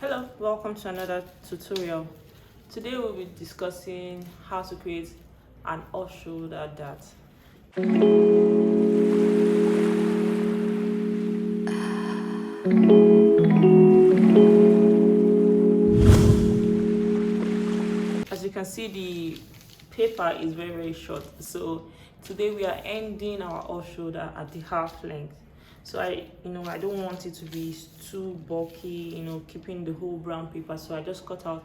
Hello, welcome to another tutorial. Today we'll be discussing how to create an off-shoulder dart. As you can see, the paper is very short, so today we are ending our off-shoulder at the half length. So I don't want it to be too bulky, keeping the whole brown paper. So I just cut out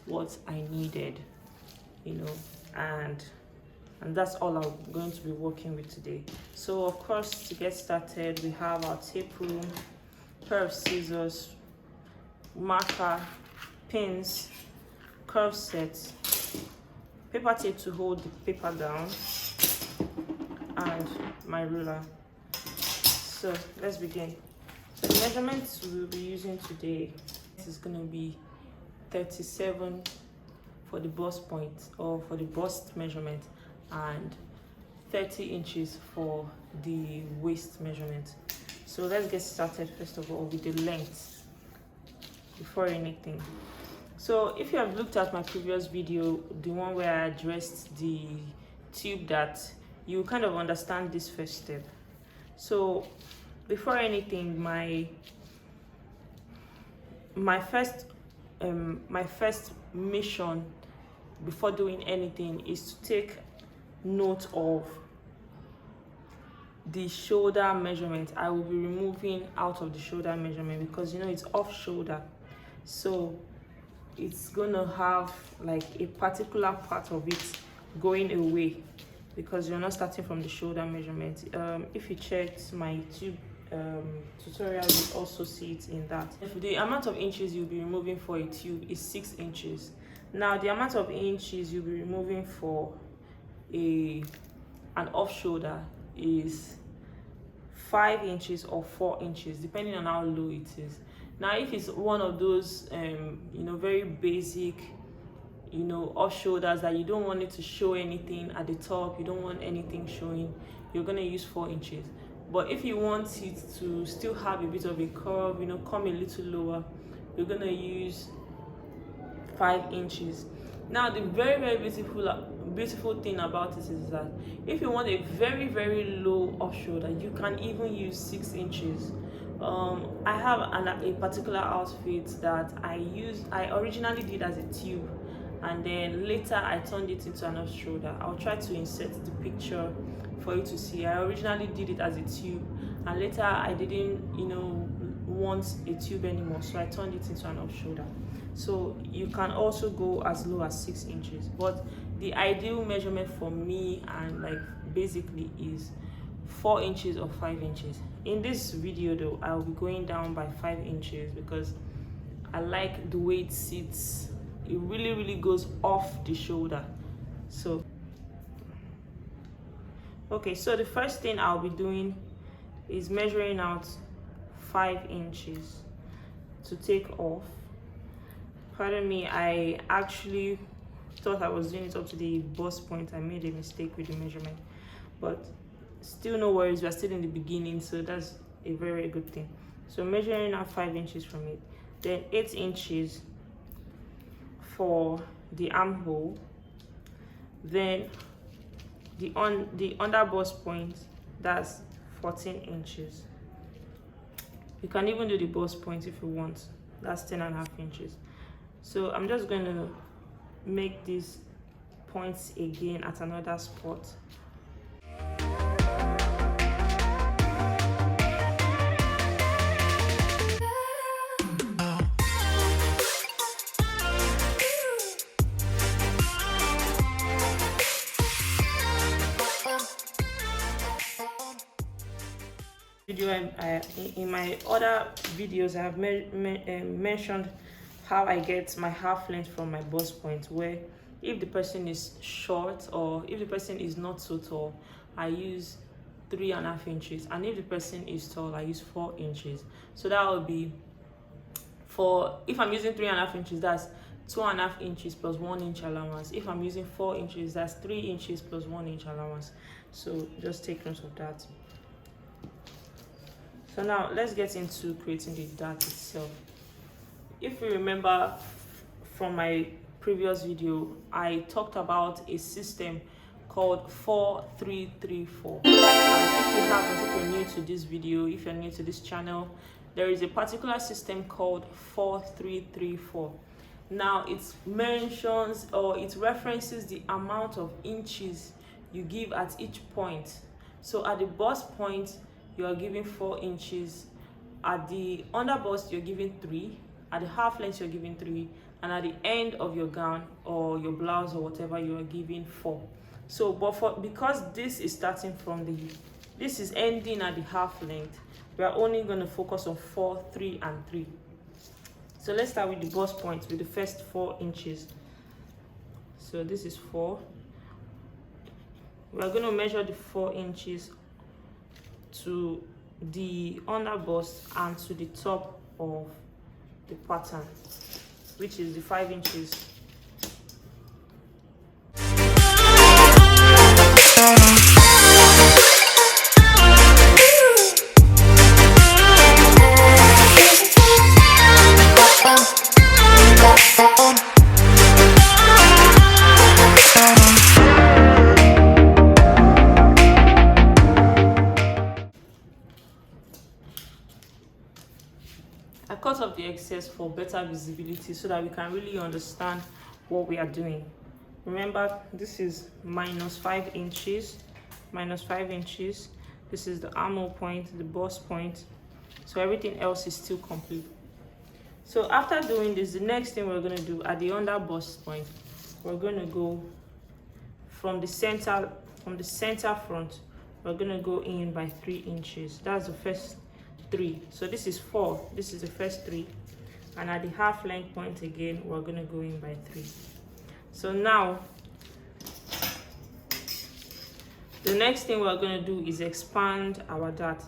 what I needed, and that's all I'm going to be working with today. So of course, to get started, we have our tape rule, pair of scissors, marker, pins, curve set, paper tape to hold the paper down, and my ruler. So let's begin. So the measurements we'll be using today is going to be 37 for the bust point, or for the bust measurement, and 30 inches for the waist measurement. So let's get started first of all with the length before anything. So if you have looked at my previous video, the one where I addressed the tube dart, you kind of understand this first step. So before anything, my first mission before doing anything is to take note of the shoulder measurement. I will be removing out of the shoulder measurement because it's off shoulder, so it's gonna have like a particular part of it going away because you're not starting from the shoulder measurement. If you checked my tube tutorial, you also see it in that. If the amount of inches you'll be removing for a tube is 6 inches. Now the amount of inches you'll be removing for an off shoulder is 5 inches or 4 inches, depending on how low it is. Now if it's one of those very basic off shoulders that you don't want it to show anything at the top, you don't want anything showing, you're going to use 4 inches. But if you want it to still have a bit of a curve, come a little lower, you're going to use 5 inches. Now the very beautiful thing about this is that if you want a very low off shoulder, you can even use 6 inches. I have a particular outfit that I originally did as a tube, and then later I turned it into an off shoulder. I'll try to insert the picture for you to see. I originally did it as a tube, and later I didn't want a tube anymore, so I turned it into an off shoulder. So you can also go as low as 6 inches, but the ideal measurement for me and basically is 4 inches or 5 inches. In this video though, I'll be going down by 5 inches because I like the way it sits. It really goes off the shoulder. So okay, so the first thing I'll be doing is measuring out 5 inches to take off. Pardon me, I actually thought I was doing it up to the bust point. I made a mistake with the measurement, but still no worries, we're still in the beginning, so that's a very good thing. So measuring out 5 inches from it, then 8 inches for the armhole, then the under bust point, that's 14 inches. You can even do the bust point if you want, that's 10.5 inches. So I'm just going to make these points again at another spot. In my other videos, I have mentioned how I get my half length from my bust point, where if the person is short or if the person is not so tall, I use 3.5 inches, and if the person is tall, I use 4 inches. So that will be, for if I'm using 3.5 inches, that's 2.5 inches plus 1 inch allowance. If I'm using 4 inches, that's 3 inches plus 1 inch allowance. So just take note of that. So now let's get into creating the dart itself. if you remember from my previous video, I talked about a system called 4334. If you haven't, if you're new to this video, if you're new to this channel, there is a particular system called 4334. Now it mentions, or it references, the amount of inches you give at each point. So at the bust point, you are giving 4 inches. At the under bust, you're giving 3. At the half length, you're giving 3. And at the end of your gown or your blouse or whatever, you are giving 4. So, but because this is starting from this is ending at the half length, we are only going to focus on 4, 3, and 3. So let's start with the bust point, with the first 4 inches. So this is 4. We are going to measure the 4 inches to the under bust and to the top of the pattern, which is the 5 inches. I cut off the excess for better visibility so that we can really understand what we are doing. Remember, this is -5 inches, -5 inches. This is the armhole point, the bust point. So everything else is still complete. So after doing this, the next thing we're going to do at the under bust point, we're going to go from the center front, we're going to go in by 3 inches. That's the first 3. So this is 4. This is the first 3. And at the half length point again, we're going to go in by 3. So now the next thing we're going to do is expand our dart.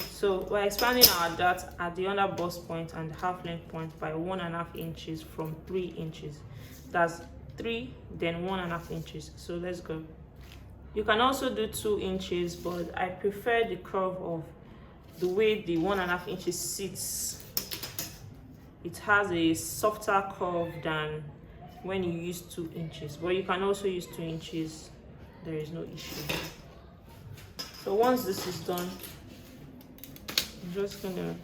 So we're expanding our dart at the under bust point and the half length point by 1.5 inches from 3 inches. That's 3, then 1.5 inches. So let's go. You can also do 2 inches, but I prefer the curve of the way the 1.5 inches sits. It has a softer curve than when you use 2 inches, but you can also use 2 inches. There is no issue. So once this is done, I'm just gonna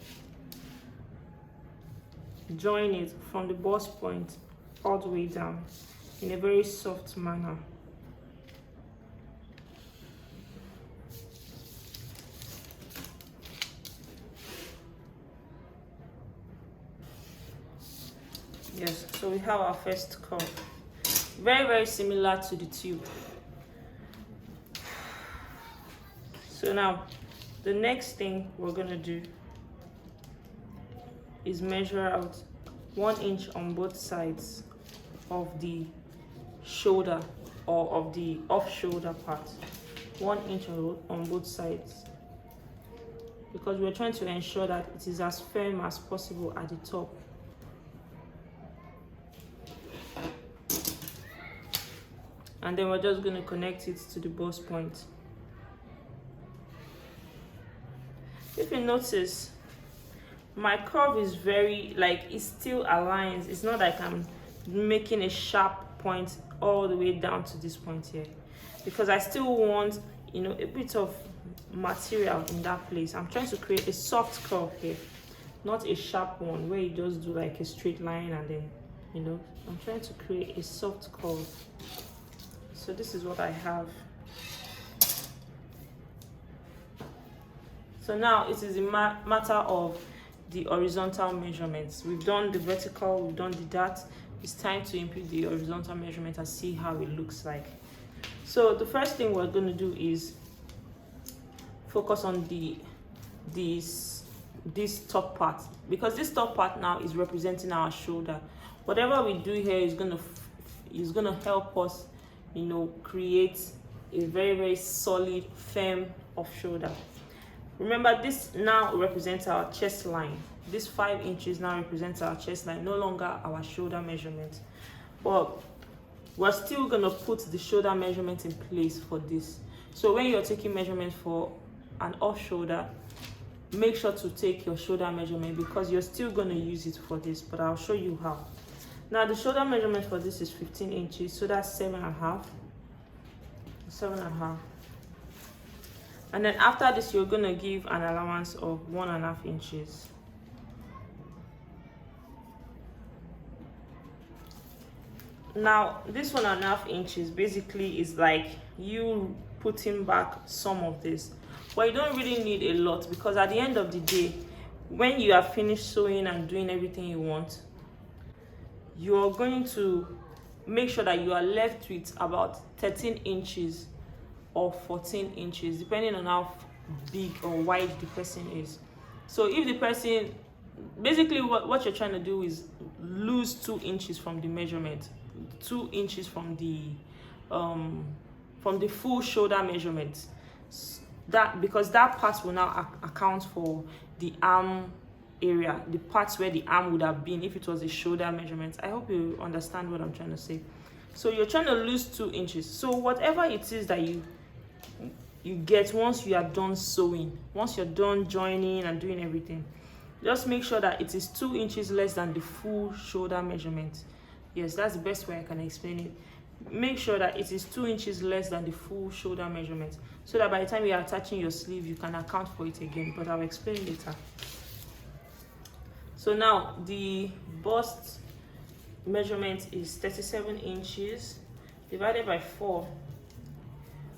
join it from the bust point all the way down in a very soft manner. Yes, so we have our first curve. Very, very similar to the tube. So now, the next thing we're going to do is measure out 1 inch on both sides of the shoulder, or of the off-shoulder part. 1 inch on both sides. Because we're trying to ensure that it is as firm as possible at the top. And then we're just going to connect it to the bust point. If you notice, my curve is very, like, it still aligns. It's not like I'm making a sharp point all the way down to this point here, because I still want, you know, a bit of material in that place. I'm trying to create a soft curve here, not a sharp one where you just do like a straight line and then, you know, I'm trying to create a soft curve. So this is what I have. So now it is a matter of the horizontal measurements. We've done the vertical, we've done the dart. It's time to input the horizontal measurement and see how it looks like. So the first thing we're going to do is focus on this top part, because this top part now is representing our shoulder. Whatever we do here is gonna help us, you know, create a very, very solid, firm off shoulder. Remember, this now represents our chest line. This 5 inches now represents our chest line, no longer our shoulder measurement. But we're still gonna put the shoulder measurement in place for this. So when you're taking measurement for an off shoulder, make sure to take your shoulder measurement, because you're still going to use it for this, but I'll show you how. Now the shoulder measurement for this is 15 inches, so that's 7.5. And then after this, you're going to give an allowance of 1.5 inches. Now this 1.5 inches basically is like you putting back some of this, but you don't really need a lot, because at the end of the day, when you are finished sewing and doing everything you want, you're going to make sure that you are left with about 13 inches or 14 inches, depending on how big or wide the person is. So if the person, basically what you're trying to do is lose 2 inches from the measurement, 2 inches from the full shoulder measurement. That, because that part will now account for the arm area, the parts where the arm would have been if it was a shoulder measurement. I hope you understand what I'm trying to say. So you're trying to lose 2 inches. So whatever it is that you get once you are done sewing, once you're done joining and doing everything, just make sure that it is 2 inches less than the full shoulder measurement. Yes, that's the best way I can explain it. Make sure that it is 2 inches less than the full shoulder measurement, so that by the time you are attaching your sleeve, you can account for it again, but I'll explain later. So now the bust measurement is 37 inches divided by 4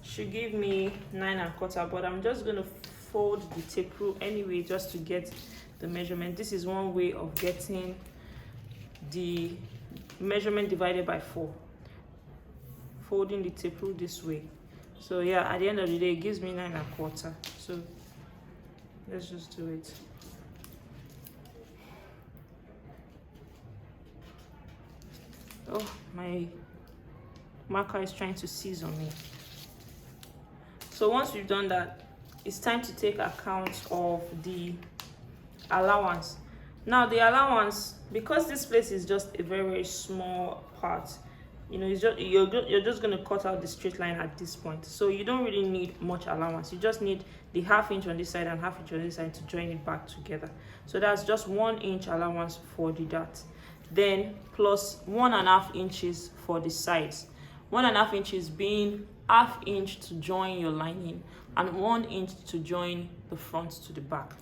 should give me 9.25, but I'm just going to fold the tape rule anyway just to get the measurement. This is one way of getting the measurement divided by 4, folding the tape rule this way. So yeah, at the end of the day, it gives me 9.25. So let's just do it. Oh, my marker is trying to seize on me. So once we've done that, it's time to take account of the allowance. Now the allowance, because this place is just a very, very small part, you know, it's just you're just going to cut out the straight line at this point, so you don't really need much allowance. You just need the 1/2 inch on this side and 1/2 inch on this side to join it back together. So that's just 1 inch allowance for the dart, then plus 1.5 inches for the sides. 1.5 inches being 1/2 inch to join your lining and 1 inch to join the front to the back.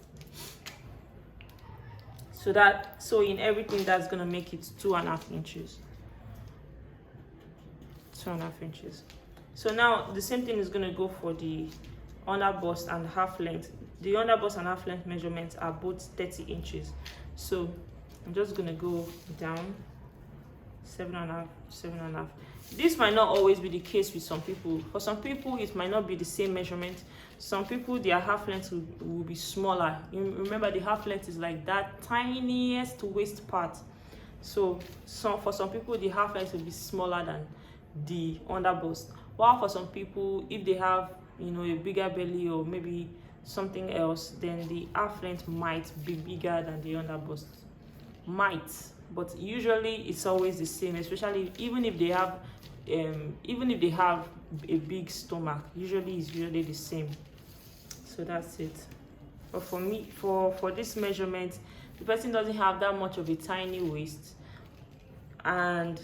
So in everything, that's going to make it 2.5 inches. 2.5 inches. So now the same thing is going to go for the under bust and half length. The under bust and half length measurements are both 30 inches. So I'm just going to go down 7.5, 7.5. This might not always be the case with some people. For some people, it might not be the same measurement. Some people, their half length will be smaller. You remember, the half length is like that tiniest waist part. So for some people, the half length will be smaller than the under bust. While for some people, if they have, you know, a bigger belly or maybe something else, then the half length might be bigger than the under bust. Might, but usually it's always the same. Especially even if they have a big stomach, usually it's the same. So that's it. But for me, for this measurement, the person doesn't have that much of a tiny waist, and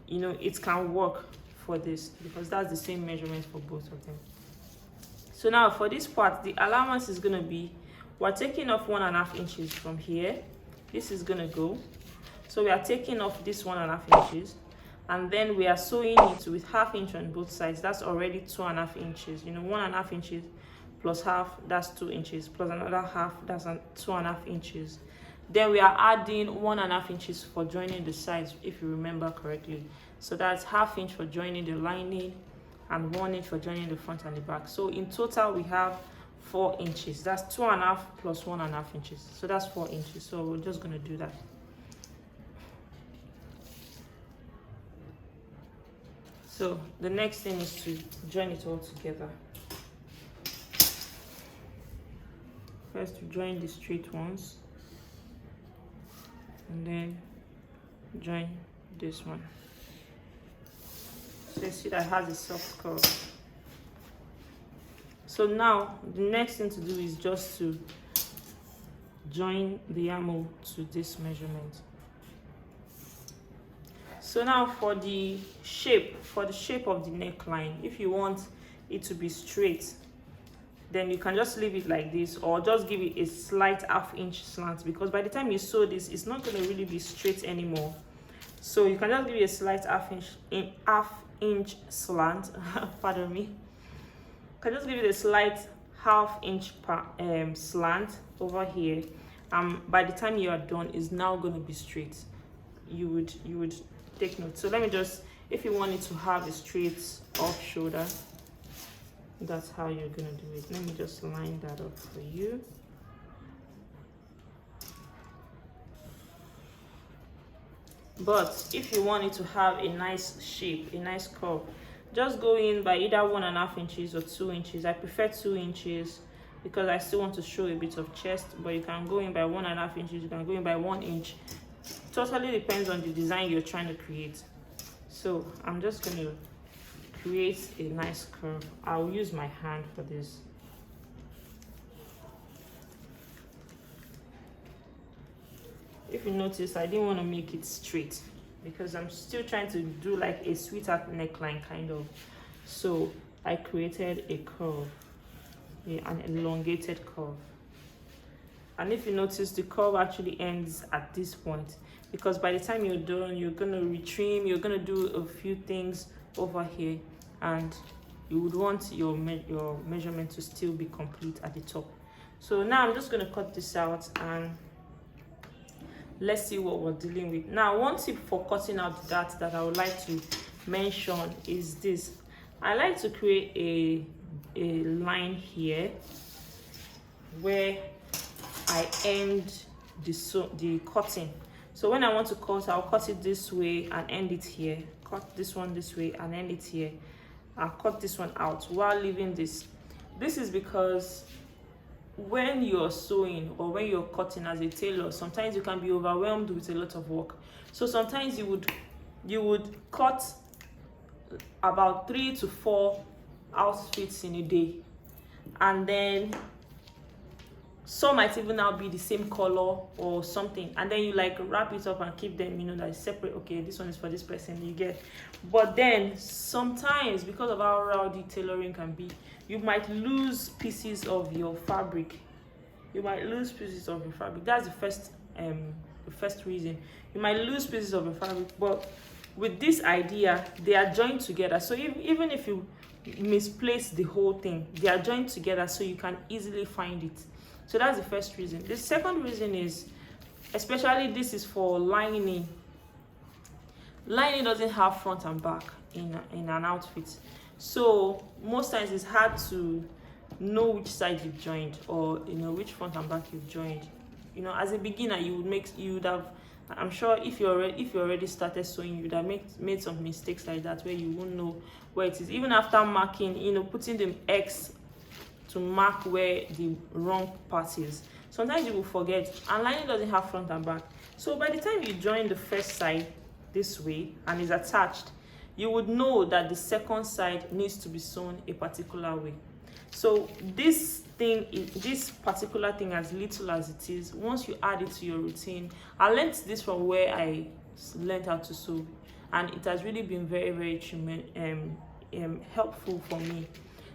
you know, it can work for this because that's the same measurement for both of them. So now for this part, the allowance is going to be, we're taking off 1.5 inches from here. This is going to go, so we are taking off this 1.5 inches, and then we are sewing it with 1/2 inch on both sides. That's already 2.5 inches. You know, 1.5 inches plus half, that's 2 inches, plus another half, that's 2.5 inches. Then we are adding 1.5 inches for joining the sides, if you remember correctly. So that's 1/2 inch for joining the lining and 1 inch for joining the front and the back. So in total, we have 4 inches. That's 2.5 plus 1.5 inches. So that's 4 inches. So we're just going to do that. So the next thing is to join it all together. First, we join the straight ones, and then join this one. So you see that it has a soft curve. So now the next thing to do is just to join the armhole to this measurement. So now for the shape of the neckline, if you want it to be straight, then you can just leave it like this, or just give it a slight half-inch slant, because by the time you sew this, it's not going to really be straight anymore. So you can just give it a slight half-inch slant. Pardon me. You can just give it a slight half-inch slant over here. By the time you are done, it's now going to be straight. You would take note. So let me just, if you want it to have a straight off shoulder, that's how you're gonna do it. Let me just line that up for you. But if you want it to have a nice shape, a nice curve, just go in by either 1.5 inches or 2 inches. I prefer 2 inches because I still want to show a bit of chest, but you can go in by 1.5 inches, you can go in by 1 inch. Totally depends on the design you're trying to create. So I'm just going to create a nice curve. I'll use my hand for this. If you notice, I didn't want to make it straight because I'm still trying to do like a sweetheart neckline kind of. So I created a curve, an elongated curve. And if you notice, the curve actually ends at this point, because by the time you're done, you're going to retrim, you're going to do a few things over here, and you would want your measurement to still be complete at the top. So now I'm just going to cut this out and let's see what we're dealing with. Now, one tip for cutting out that I would like to mention is this. I like to create a line here where I end the cutting. So when I want to cut, I'll cut it this way and end it here. Cut this one this way and end it here. I'll cut this one out while leaving this. This is because when you're sewing or when you're cutting as a tailor, sometimes you can be overwhelmed with a lot of work. So sometimes you would cut about 3 to 4 outfits in a day, and then some might even now be the same color or something, and then you like wrap it up and keep them, that is separate. Okay, this one is for this person, you get. But then sometimes, because of how rowdy tailoring can be, you might lose pieces of your fabric. That's the first reason. You might lose pieces of your fabric, but with this idea, they are joined together. So even if you misplace the whole thing, they are joined together so you can easily find it. So that's the first reason. The second reason is, especially this is for lining. Lining doesn't have front and back in an outfit. So most times it's hard to know which side you've joined, or which front and back you've joined. As a beginner, you would have, I'm sure if you already started sewing, you would have made some mistakes like that where you won't know where it is. Even after marking, putting the X to mark where the wrong part is, sometimes you will forget, and lining doesn't have front and back. So by the time you join the first side this way and is attached, you would know that the second side needs to be sewn a particular way. So this particular thing, as little as it is, once you add it to your routine, I learned this from where I learned how to sew, and it has really been very, very helpful for me.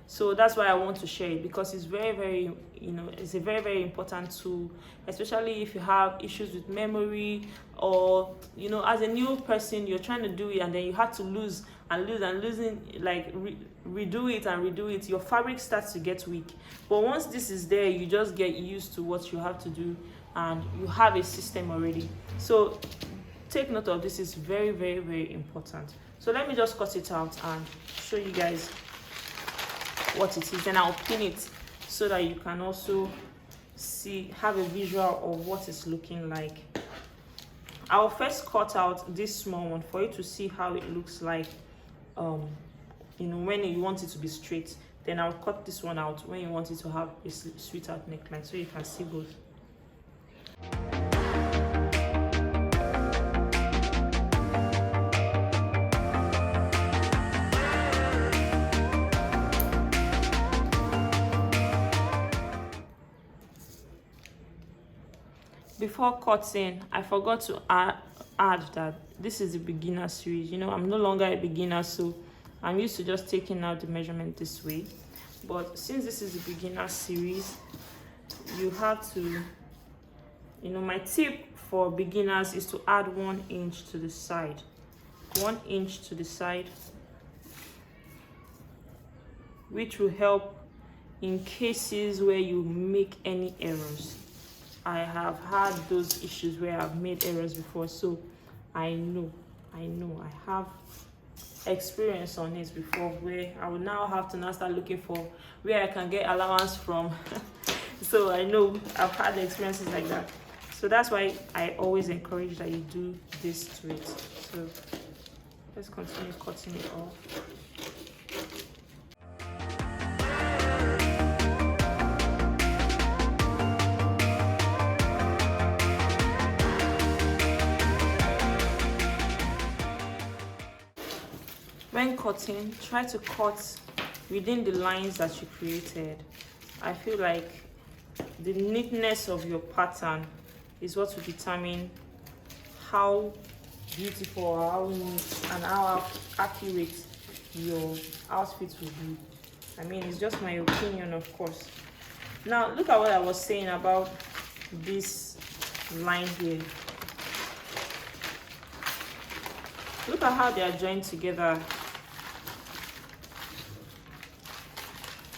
So that's why I want to share it, because it's very, very, it's a very, very important tool, especially if you have issues with memory, or, as a new person, you're trying to do it and then you have to lose and losing, like redo it. Your fabric starts to get weak. But once this is there, you just get used to what you have to do and you have a system already. So take note of this. Is very, very, very important. So let me just cut it out and show you guys what it is, and I'll pin it so that you can also have a visual of what it's looking like. I'll first cut out this small one for you to see how it looks like when you want it to be straight. Then I'll cut this one out when you want it to have a sweetheart neckline, so you can see both. before cutting, I forgot to add that this is the beginner series. You know, I'm no longer a beginner, so I'm used to just taking out the measurement this way. But since this is the beginner series, you have to, you know, my tip for beginners is to add 1 inch to the side. 1 inch to the side, which will help in cases where you make any errors. I have had those issues where I've made errors before, so I know I have experience on it before, where I will now have to now start looking for where I can get allowance from. So I know I've had experiences like that. So that's why I always encourage that you do this to it. So let's continue cutting it off. When cutting, try to cut within the lines that you created. I feel like the neatness of your pattern is what will determine how beautiful or how neat and how accurate your outfit will be. I mean, it's just my opinion, of course. Now, look at what I was saying about this line here. Look at how they are joined together.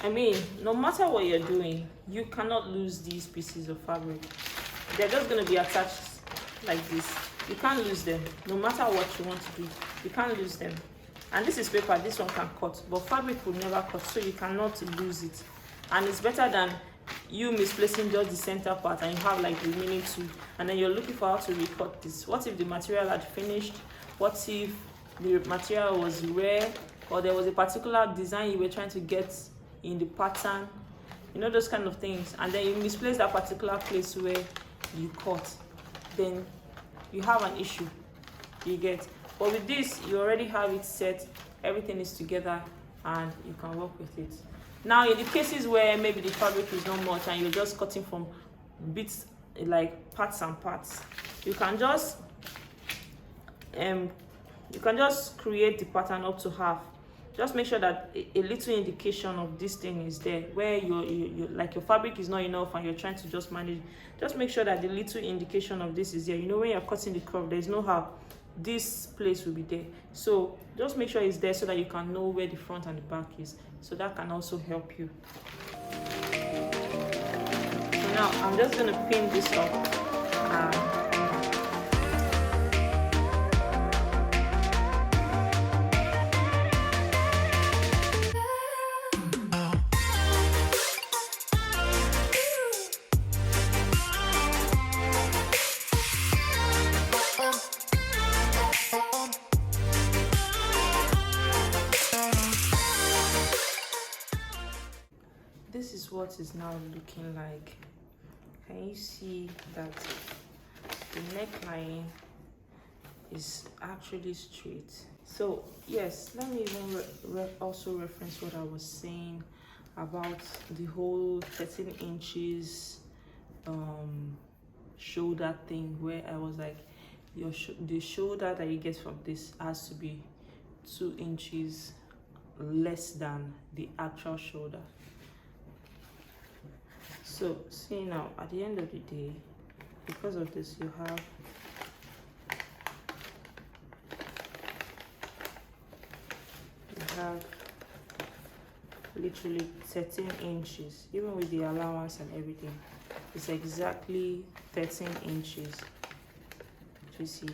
I mean, no matter what you're doing, you cannot lose these pieces of fabric. They're just going to be attached like this. You can't lose them. No matter what you want to do, you can't lose them. And this is paper, this one can cut, but fabric will never cut, so you cannot lose it. And it's better than you misplacing just the center part and you have like the remaining two, and then you're looking for how to recut this. What if the material had finished? What if the material was rare, or there was a particular design you were trying to get in the pattern? You know, those kind of things. And then you misplace that particular place where you cut, then you have an issue, you get. But with this, you already have it set, everything is together, and you can work with it. Now, in the cases where maybe the fabric is not much and you're just cutting from bits, like parts and parts, you can just create the pattern up to half. Just make sure that a little indication of this thing is there, where you like your fabric is not enough and you're trying to just manage. Just make sure that the little indication of this is there. You know, when you're cutting the curve, there's no how this place will be there. So just make sure it's there so that you can know where the front and the back is. So that can also help you. So now I'm just going to pin this up. This is what is now looking like. Can you see that the neckline is actually straight? So yes, let me even also reference what I was saying about the whole 13 inches shoulder thing, where I was like, the shoulder that you get from this has to be 2 inches less than the actual shoulder. So see now, at the end of the day, because of this, you have literally 13 inches, even with the allowance and everything. It's exactly 13 inches. You see?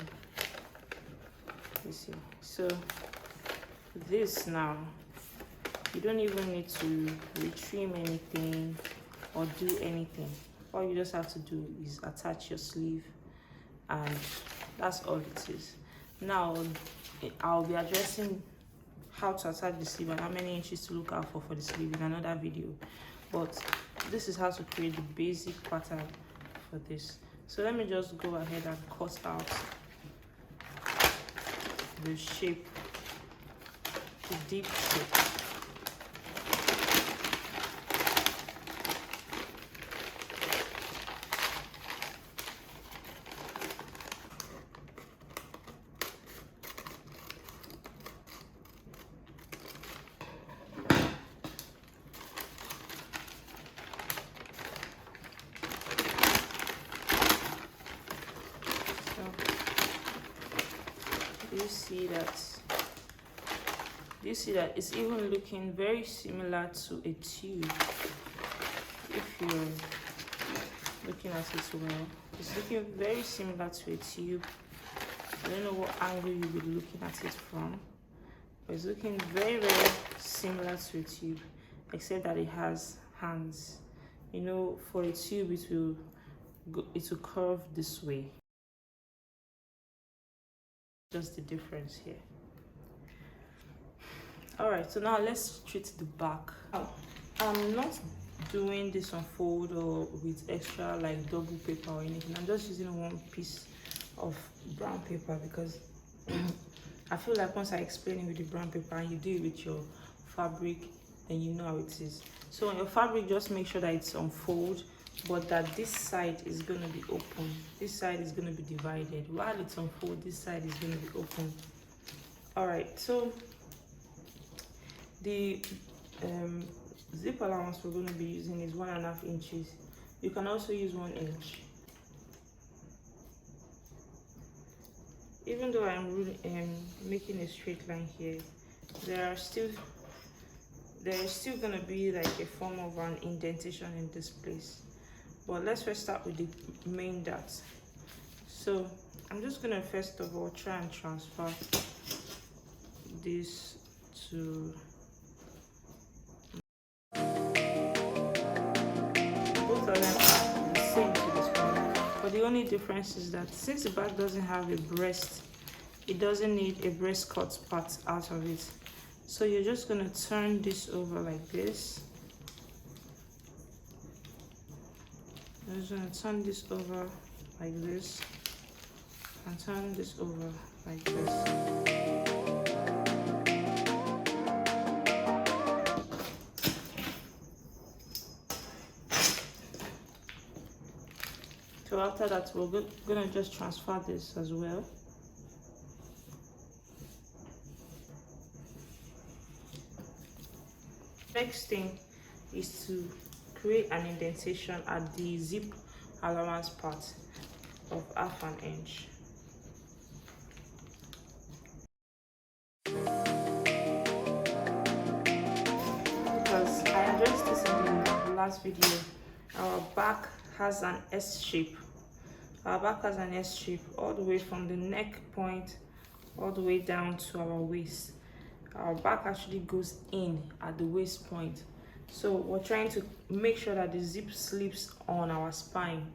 So this now, you don't even need to retrim anything or do anything. All you just have to do is attach your sleeve, and that's all it is. Now I'll be addressing how to attach the sleeve and how many inches to look out for the sleeve in another video, but this is how to create the basic pattern for this. So let me just go ahead and cut out the shape, the deep shape. you see that? Do you see that it's even looking very similar to a tube? If you're looking at it well, it's looking very similar to a tube. I don't know what angle you'll be looking at it from, but it's looking very, very similar to a tube, except that it has hands. You know, for a tube, it will curve this way. Just the difference here. All right, so now let's treat the back. I'm not doing this on fold or with extra like double paper or anything. I'm just using one piece of brown paper because I feel like once I explain it with the brown paper and you do it with your fabric, then you know how it is. So on your fabric, just make sure that it's on fold, but that this side is going to be open. This side is going to be divided. While it's on fold, this side is going to be open. All right, so the zip allowance we're going to be using is 1.5 inches. You can also use 1 inch. Even though I'm really making a straight line here, there is still going to be like a form of an indentation in this place. But let's first start with the main dots. So I'm just going to first of all try and transfer this to both of them are the same to this one. But the only difference is that since the bag doesn't have a breast, it doesn't need a breast cut part out of it. So you're just going to turn this over like this. I'm just going to turn this over like this and turn this over like this. So after that, we're going to just transfer this as well. Next thing is to create an indentation at the zip allowance part of 1/2 inch. Because I addressed this in the last video, our back has an S shape. Our back has an S shape all the way from the neck point all the way down to our waist. Our back actually goes in at the waist point. So we're trying to make sure that the zip slips on our spine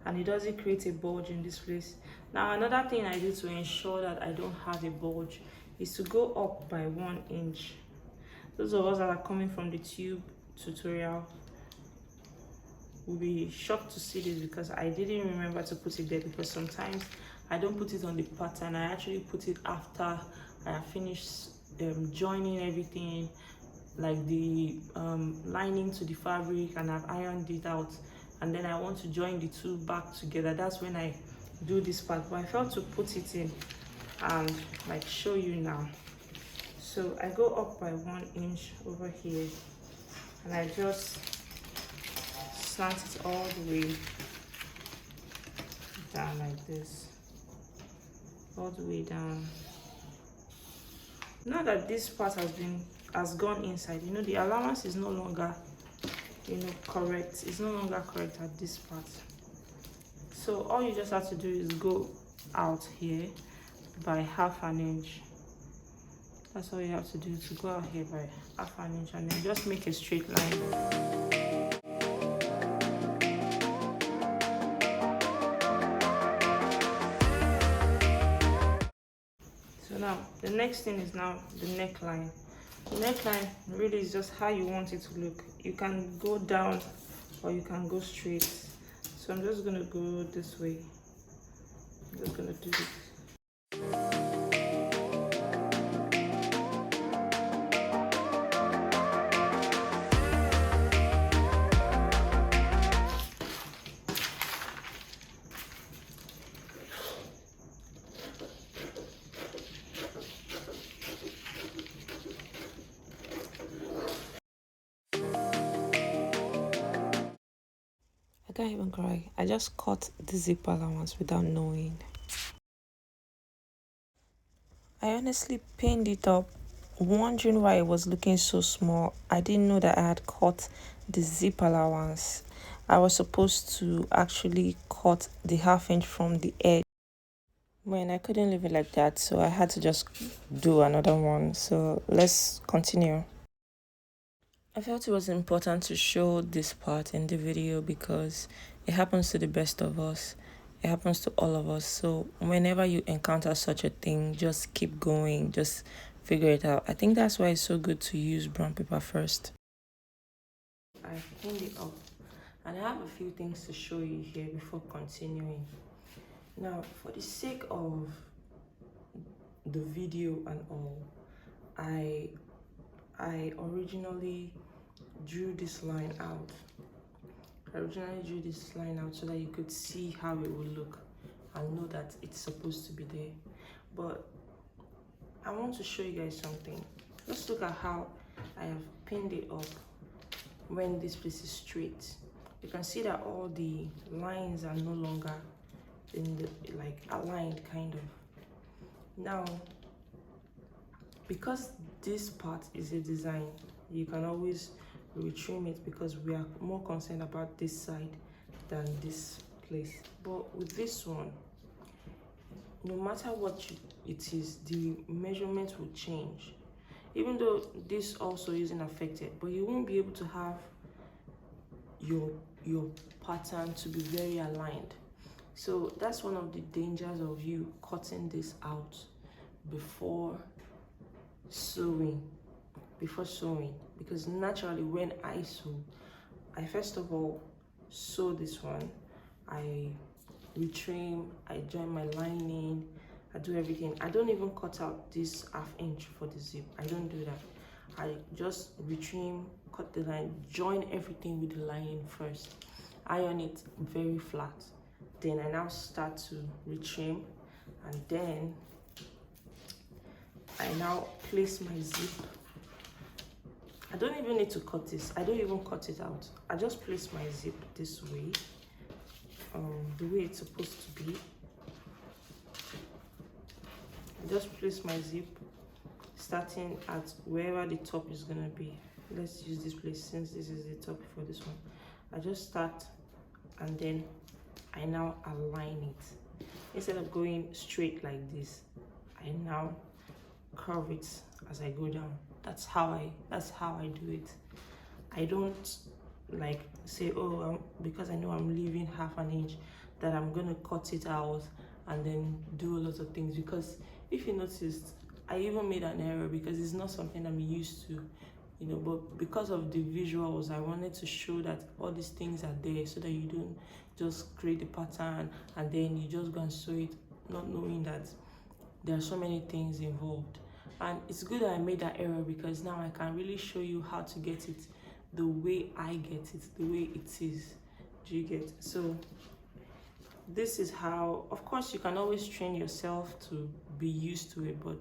and it doesn't create a bulge in this place. Now another thing I do to ensure that I don't have a bulge is to go up by 1 inch. Those of us that are coming from the tube tutorial will be shocked to see this because I didn't remember to put it there, because sometimes I don't put it on the pattern. I actually put it after I finished joining everything, like the lining to the fabric, and I've ironed it out, and then I want to join the two back together. That's when I do this part, but I felt to put it in and like show you now. So I go up by 1 inch over here and I just slant it all the way down like this, all the way down. Now that this part has gone inside, you know, the allowance is no longer, you know, correct. It's no longer correct at this part. So all you just have to do is go out here by 1/2 inch. That's all you have to do, to go out here by 1/2 inch, and then just make a straight line. So now the next thing is now the neckline. The neckline really is just how you want it to look. You can go down or you can go straight. So I'm just gonna go this way. I'm just gonna do this. I can't even cry. I just cut the zip allowance without knowing. I honestly pinned it up, wondering why it was looking so small. I didn't know that I had cut the zip allowance. I was supposed to actually cut the half inch from the edge. When I couldn't leave it like that, so I had to just do another one. So let's continue. I felt it was important to show this part in the video because it happens to the best of us. It happens to all of us. So whenever you encounter such a thing, just keep going. Just figure it out. I think that's why it's so good to use brown paper first. I cleaned it up, and I have a few things to show you here before continuing. Now, for the sake of the video and all, I originally drew this line out. So that you could see how it would look and know that it's supposed to be there. But I want to show you guys something. Let's look at how I have pinned it up when this place is straight. You can see that all the lines are no longer in the like aligned kind of. Now, because this part is a design, you can always retrim it because we are more concerned about this side than this place. But with this one, no matter what it is, the measurement will change. Even though this also isn't affected, but you won't be able to have your pattern to be very aligned. So that's one of the dangers of you cutting this out before sewing, because naturally when I sew, I first of all sew this one, I retrim, I join my lining, I do everything. I don't even cut out this half inch for the zip. I don't do that. I just retrim, cut the line, join everything with the lining first, iron it very flat, then I now start to retrim, and then I now place my zip. I don't even need to cut this. I don't even cut it out. I just place my zip this way, the way it's supposed to be. I just place my zip starting at wherever the top is gonna be. Let's use this place since this is the top for this one. I just start and then I now align it. Instead of going straight like this, I now curve it as I go down. That's how I do it. I don't like say, oh, because I know I'm leaving half an inch, that I'm gonna cut it out and then do a lot of things. Because if you noticed, I even made an error because it's not something I'm used to, you know. But because of the visuals, I wanted to show that all these things are there so that you don't just create the pattern and then you just go and sew it, not knowing that there are so many things involved. And it's good that I made that error because now I can really show you how to get it the way I get it, the way it is. Do you get? So this is how, of course, you can always train yourself to be used to it, but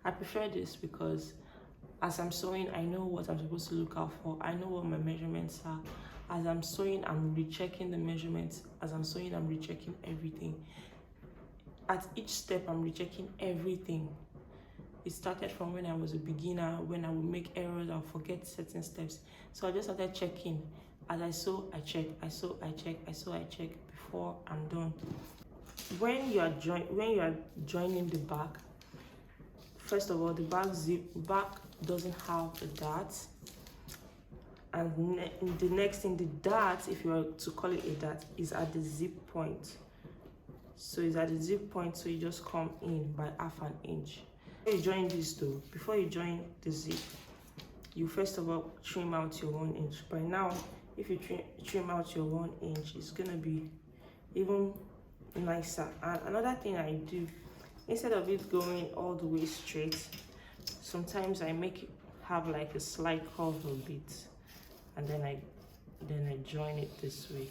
I prefer this because as I'm sewing, I know what I'm supposed to look out for. I know what my measurements are. As I'm sewing, I'm rechecking the measurements. As I'm sewing, I'm rechecking everything. At each step, I'm rechecking everything. It started from when I was a beginner, when I would make errors, I'll forget certain steps. So I just started checking. As I sew, I check. I sew, I check. I sew, I check before I'm done. When you are joining the back, first of all, the back doesn't have a dart. And the next thing, the dart, if you were to call it a dart, is at the zip point. So it's at the zip point, so you just come in by half an inch. Before you join this though, before you join the zip, you first of all trim out your 1 inch. By now, if you trim out your 1 inch, it's gonna be even nicer. And another thing I do, instead of it going all the way straight, sometimes I make it have like a slight curve a bit, and then I join it this way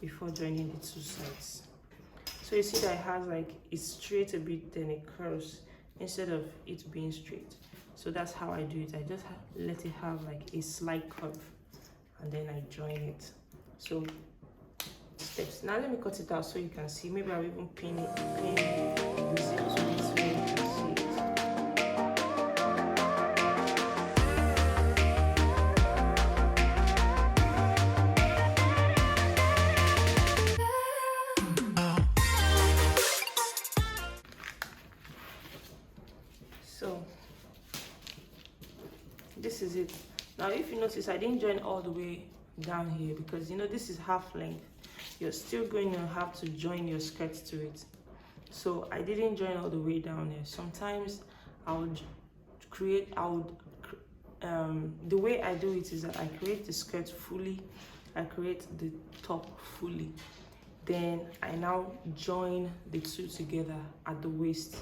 before joining the two sides. So you see that it has like, it's straight a bit, then it curves instead of it being straight. So that's how I do it. I just let it have like a slight curve and then I join it. So steps. Now let me cut it out so you can see. Maybe I'll even pin the zip to this way you can see it. So this is it. Now if you notice, I didn't join all the way down here because you know this is half length. You're still going to have to join your skirt to it. So I didn't join all the way down here. Sometimes I would the way I do it is that I create the skirt fully, I create the top fully, then I now join the two together at the waist,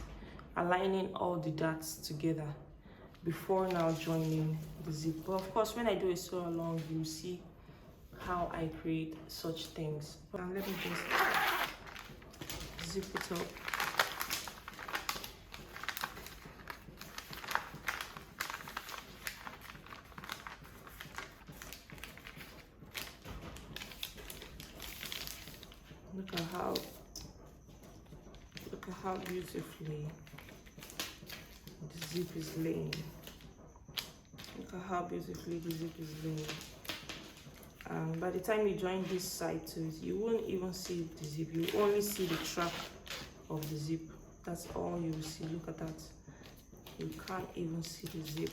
aligning all the darts together before now joining the zip. But of course, when I do a sew along, you see how I create such things. And let me just zip it up. Look at how beautifully the zip is laying. Look at how beautifully the zip is laying. By the time you join this side to it, you won't even see the zip. You only see the track of the zip. That's all you will see. Look at that. You can't even see the zip.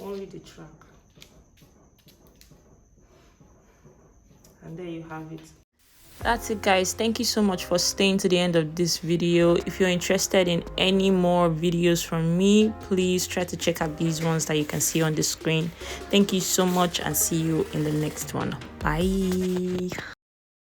Only the track. And there you have it. That's it, guys. Thank you so much for staying to the end of this video. If you're interested in any more videos from me, please try to check out these ones that you can see on the screen. Thank you so much and see you in the next one. Bye.